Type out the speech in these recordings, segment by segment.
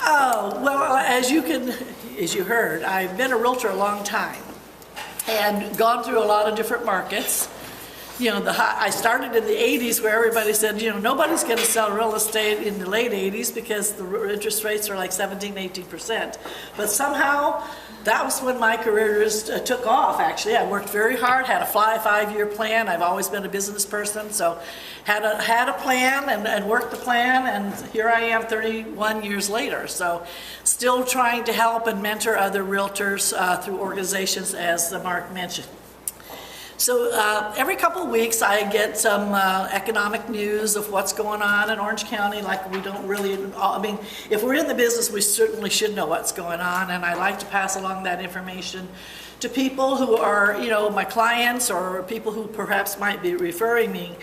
Oh, well, as you heard, I've been a realtor a long time and gone through a lot of different markets. You know, I started in the 80s where everybody said, you know, nobody's going to sell real estate in the late 80s because the interest rates are like 17, 18%. But somehow, that was when my career just took off, actually. I worked very hard, had a 5-year plan. I've always been a business person, so had a plan and worked the plan, and here I am 31 years later. So still trying to help and mentor other realtors through organizations, as Mark mentioned. So every couple of weeks I get some economic news of what's going on in Orange County. Like, we don't really, I mean, if we're in the business, we certainly should know what's going on, and I like to pass along that information to people who are, you know, my clients or people who perhaps might be referring me.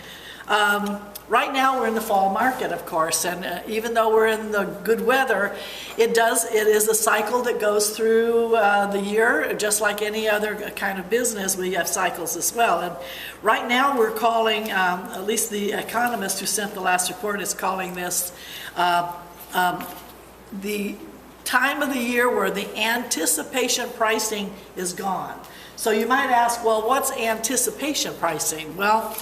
Right now we're in the fall market, of course, and even though we're in the good weather, it is a cycle that goes through the year. Just like any other kind of business, we have cycles as well. And right now we're calling, at least the economist who sent the last report is calling this the time of the year where the anticipation pricing is gone. So you might ask, well, what's anticipation pricing? Well,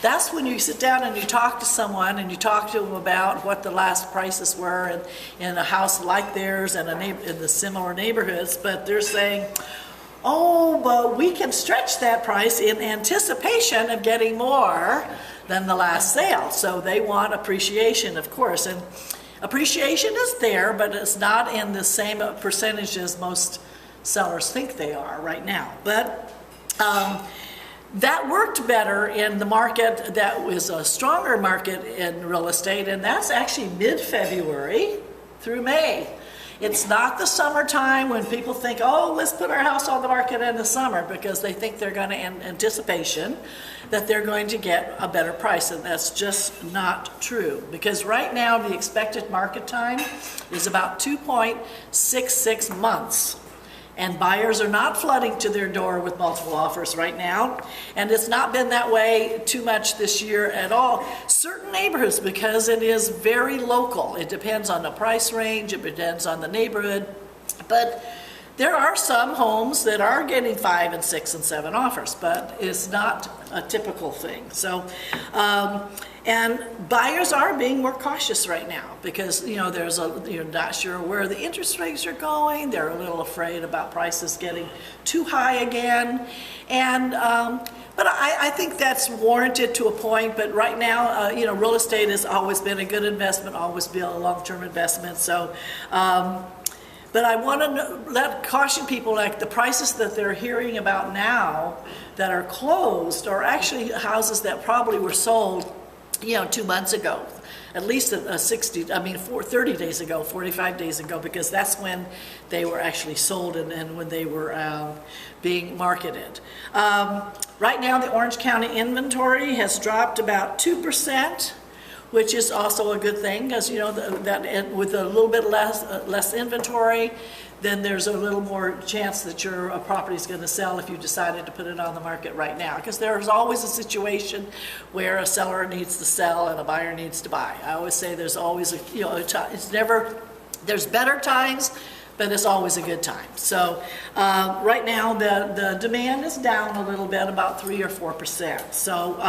that's when you sit down and you talk to someone and you talk to them about what the last prices were in a house like theirs and in the similar neighborhoods, but they're saying, oh, but we can stretch that price in anticipation of getting more than the last sale. So they want appreciation, of course, and appreciation is there, but it's not in the same percentage as most sellers think they are right now. But that worked better in the market that was a stronger market in real estate, and that's actually mid-February through May. It's not the summertime when people think, oh, let's put our house on the market in the summer, because they think they're going to, in anticipation, that they're going to get a better price, and that's just not true. Because right now the expected market time is about 2.66 months. And buyers are not flooding to their door with multiple offers right now. And it's not been that way too much this year at all. Certain neighborhoods, because it is very local. It depends on the price range, it depends on the neighborhood. But there are some homes that are getting 5 and 6 and 7 offers, but it's not a typical thing. So, and buyers are being more cautious right now because, you know, you're not sure where the interest rates are going. They're a little afraid about prices getting too high again. And, but I think that's warranted to a point. But right now, you know, real estate has always been a good investment, always been a long-term investment. So, but I want to caution people, like the prices that they're hearing about now that are closed are actually houses that probably were sold, you know, 2 months ago, at least 30 days ago, 45 days ago, because that's when they were actually sold and when they were being marketed. Right now, the Orange County inventory has dropped about 2%. Which is also a good thing, because, you know, that with a little bit less inventory, then there's a little more chance that your property is going to sell if you decided to put it on the market right now. Because there's always a situation where a seller needs to sell and a buyer needs to buy. I always say there's always there's better times, but it's always a good time. So right now the demand is down a little bit, about 3 or 4%. So.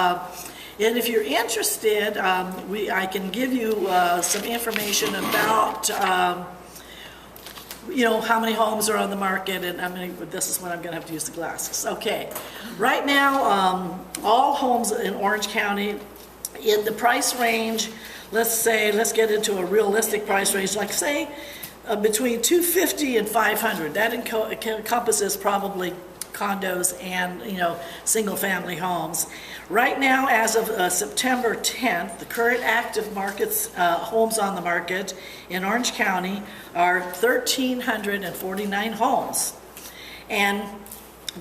And if you're interested, I can give you some information about, you know, how many homes are on the market, and this is when I'm going to have to use the glasses. Okay, right now, all homes in Orange County in the price range, let's get into a realistic price range, like say between $250 and $500. That encompasses probably condos and, you know, single-family homes. Right now, as of September 10th, the current active markets, homes on the market in Orange County are 1,349 homes. And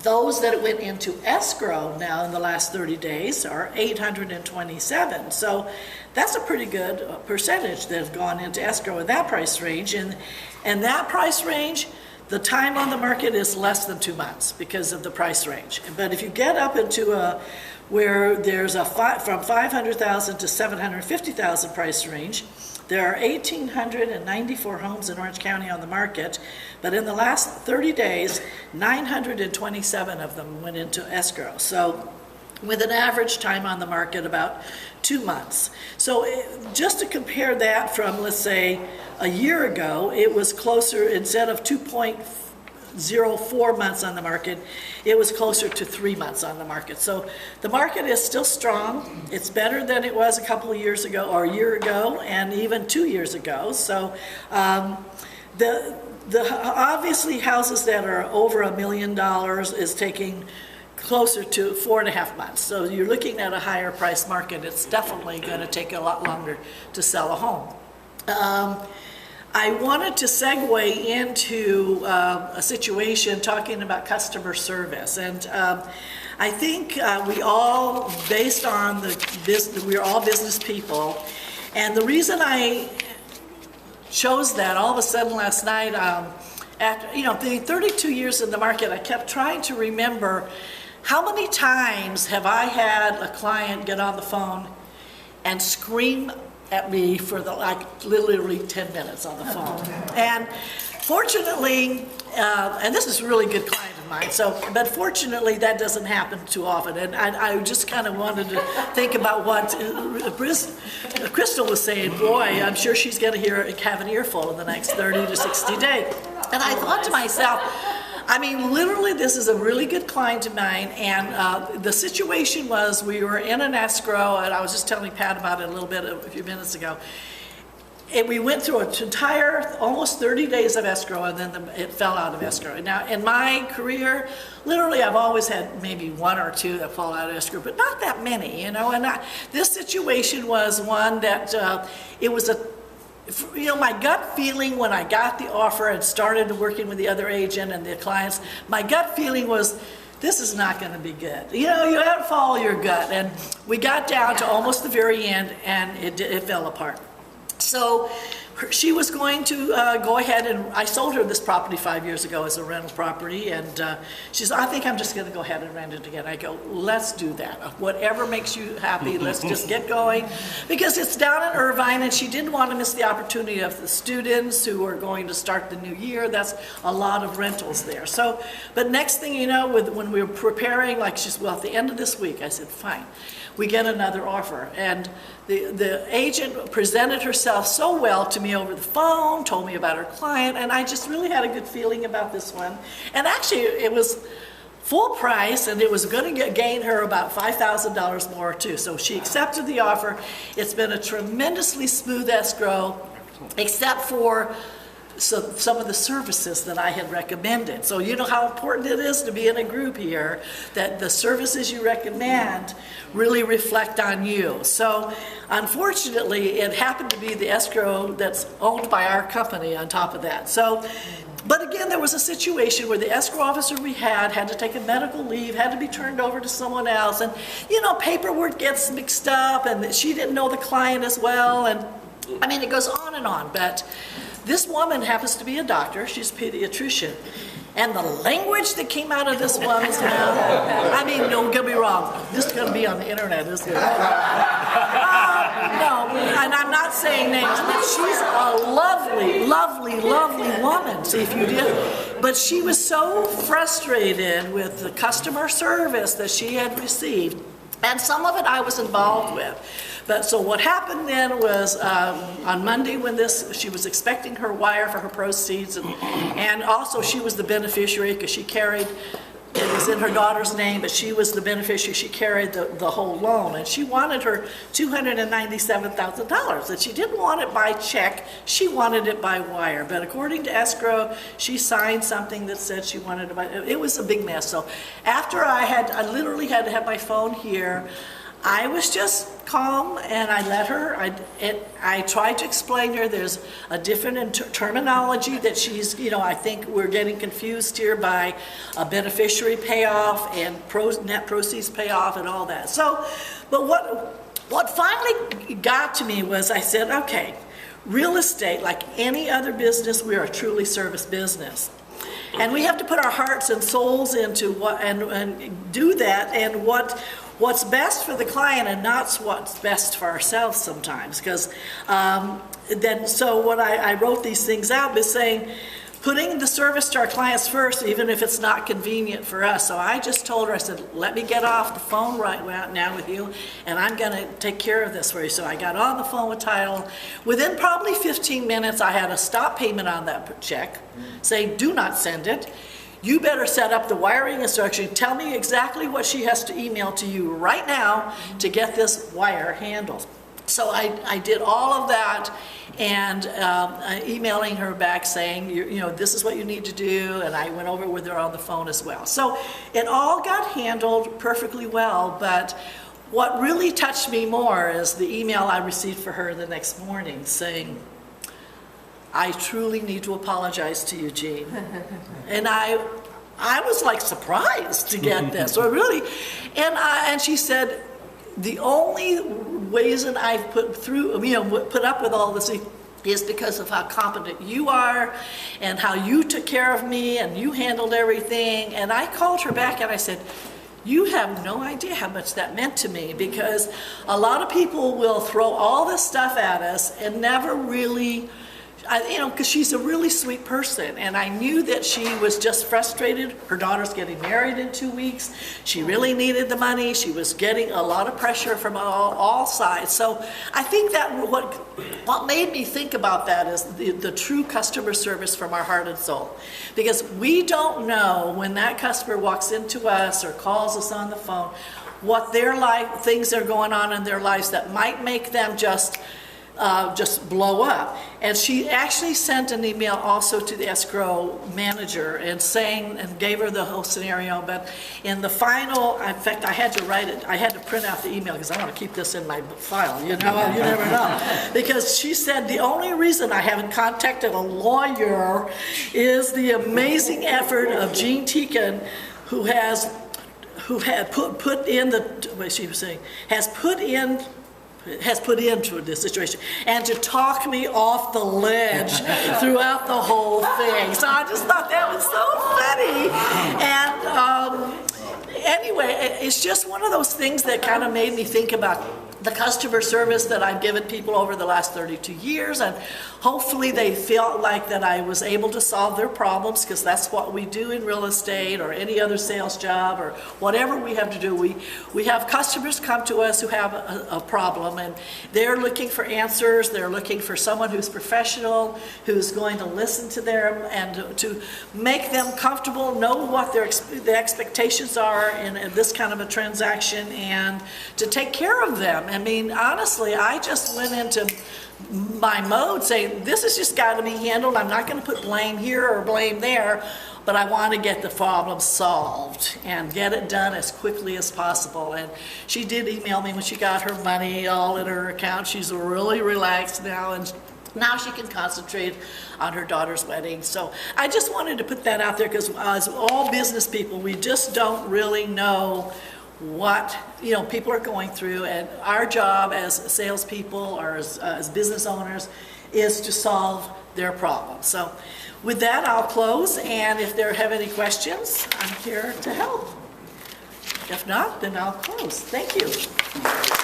those that went into escrow now in the last 30 days are 827. So that's a pretty good percentage that have gone into escrow in that price range. And that price range, the time on the market is less than 2 months because of the price range. But if you get up into where there's from 500,000 to 750,000 price range, There are 1,894 homes in Orange County on the market, but in the last 30 days, 927 of them went into escrow. So with an average time on the market about 2 months. So just to compare that from, let's say, a year ago, it was closer, instead of 2.04 months on the market, it was closer to 3 months on the market. So the market is still strong. It's better than it was a couple of years ago, or a year ago, and even 2 years ago. So obviously houses that are over $1 million is taking closer to 4.5 months. So you're looking at a higher price market. It's definitely going to take a lot longer to sell a home. I wanted to segue into a situation talking about customer service. And I think we all, based on the business, we're all business people. And the reason I chose that all of a sudden last night, after, being 32 years in the market, I kept trying to remember how many times have I had a client get on the phone and scream at me for literally 10 minutes on the phone. And fortunately, and this is a really good client of mine, but fortunately that doesn't happen too often. And I just kind of wanted to think about what Crystal was saying. Boy, I'm sure she's going to have an earful in the next 30 to 60 days. And I thought to myself, I mean, literally, this is a really good client of mine, and the situation was we were in an escrow, and I was just telling Pat about it a little bit a few minutes ago. And we went through an entire, almost 30 days of escrow, and then it fell out of escrow. Now, in my career, literally, I've always had maybe 1 or 2 that fall out of escrow, but not that many, And this situation was one that it was my gut feeling when I got the offer and started working with the other agent and the clients, my gut feeling was, this is not going to be good. You have to follow your gut. And we got down to almost the very end, and it fell apart. So she was going to go ahead, and I sold her this property 5 years ago as a rental property, and she said, I think I'm just going to go ahead and rent it again. I go, let's do that. Whatever makes you happy, let's just get going. Because it's down in Irvine, and she didn't want to miss the opportunity of the students who are going to start the new year. That's a lot of rentals there. So, but next thing you know, when we were preparing, at the end of this week, I said, fine. We get another offer, and the agent presented herself so well to me over the phone, told me about her client, and I just really had a good feeling about this one. And actually, it was full price, and it was going to gain her about $5,000 more too. So she accepted the offer. It's been a tremendously smooth escrow, except for some of the services that I had recommended. So you know how important it is to be in a group here, that the services you recommend really reflect on you. So unfortunately, it happened to be the escrow that's owned by our company on top of that. So, but again, there was a situation where the escrow officer we had to take a medical leave, had to be turned over to someone else, and paperwork gets mixed up, and she didn't know the client as well, and I mean, it goes on and on. But this woman happens to be a doctor. She's a pediatrician. And the language that came out of this woman's mouth, I mean, don't get me wrong, this is going to be on the internet, isn't it? No, and I'm not saying names, but she's a lovely, lovely, lovely woman. See if you did. But she was so frustrated with the customer service that she had received, and some of it I was involved with. But so what happened then was on Monday when she was expecting her wire for her proceeds, and also she was the beneficiary because she carried, it was in her daughter's name, but she was the beneficiary. She carried the whole loan, and she wanted her $297,000. And she didn't want it by check, she wanted it by wire. But according to escrow, she signed something that said she wanted it by, it was a big mess. So after I literally had to have my phone here, I was just calm, and I let her, I tried to explain to her there's a different terminology that she's, I think we're getting confused here by a beneficiary payoff and net proceeds payoff and all that. So, but what finally got to me was I said, okay, real estate, like any other business, we are a truly service business. And we have to put our hearts and souls into what, and do that, and what's best for the client and not what's best for ourselves sometimes. Because so what I wrote these things out by saying, putting the service to our clients first, even if it's not convenient for us. So I just told her, I said, let me get off the phone right now with you, and I'm going to take care of this for you. So I got on the phone with title. Within probably 15 minutes, I had a stop payment on that check, saying, do not send it. You better set up the wiring instruction. Tell me exactly what she has to email to you right now to get this wire handled. So I did all of that, and emailing her back saying, you know, this is what you need to do, and I went over with her on the phone as well. So it all got handled perfectly well, but what really touched me more is the email I received for her the next morning saying, I truly need to apologize to you, Jean. And I was like surprised to get this, or really, and she said, the only reason I've put up with all this is because of how competent you are and how you took care of me and you handled everything. And I called her back and I said, you have no idea how much that meant to me, because a lot of people will throw all this stuff at us and never really, because she's a really sweet person, and I knew that she was just frustrated. Her daughter's getting married in 2 weeks. She really needed the money. She was getting a lot of pressure from all sides. So I think that what made me think about that is the true customer service from our heart and soul. Because we don't know when that customer walks into us or calls us on the phone what their life, things are going on in their lives that might make them just blow up. And she actually sent an email also to the escrow manager and gave her the whole scenario. But in the final, in fact, I had to write it, I had to print out the email because I want to keep this in my file, you know, you never know. Because she said the only reason I haven't contacted a lawyer is the amazing effort of Jean Tietgen, who had put in the, what she was saying, has put into this situation, and to talk me off the ledge throughout the whole thing. So I just thought that was so funny. And anyway, it's just one of those things that kind of made me think about the customer service that I've given people over the last 32 years, and hopefully they felt like that I was able to solve their problems, because that's what we do in real estate or any other sales job or whatever we have to do. We have customers come to us who have a problem, and they're looking for answers. They're looking for someone who's professional, who's going to listen to them and to make them comfortable, know what the expectations are in this kind of a transaction, and to take care of them. I mean, honestly, I just went into my mode saying, this has just got to be handled. I'm not going to put blame here or blame there, but I want to get the problem solved and get it done as quickly as possible. And she did email me when she got her money all in her account. She's really relaxed now, and now she can concentrate on her daughter's wedding. So I just wanted to put that out there, because as all business people, we just don't really know what people are going through, and our job as salespeople or as business owners is to solve their problems. So with that, I'll close, and if there have any questions, I'm here to help. If not, then I'll close. Thank you.